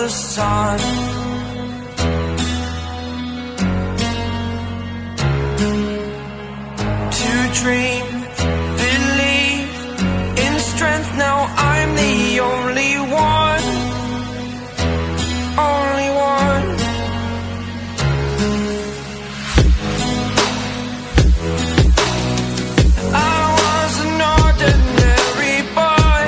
the sun. To dream, believe in strength, now I'm the only one. Only one. I was an ordinary boy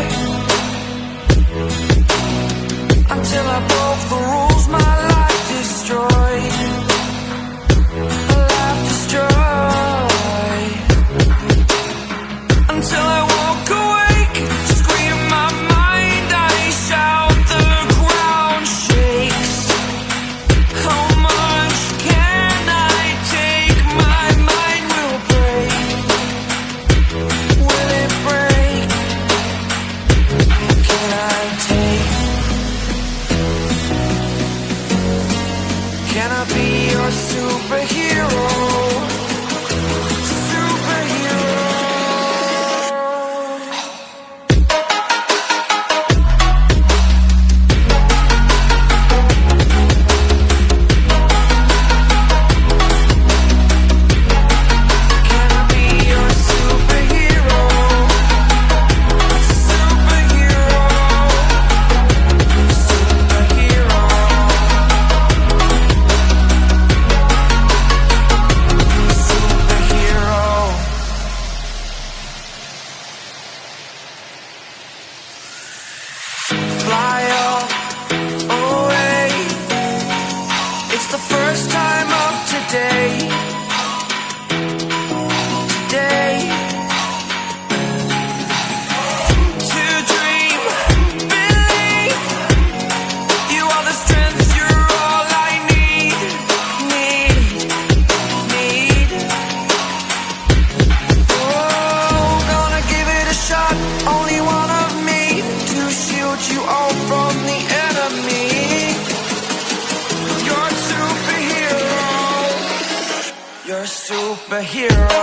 until I broke the rules, my life destroyed. A life destroyed. Until I woke awake, scream my mind, I shout, the ground shakes. How much can I take? My mind will break. Will it break? Can I take? Can I be your superhero? Superhero. Can I be your superhero? Superhero. Superhero. Superhero. Fly away. It's the first time of today. Today. To dream, believe. You are the strength, you're all I need. Need. Oh, gonna give it a shot. Only one of me to shield you all from the enemy. You're a superhero. You're a superhero.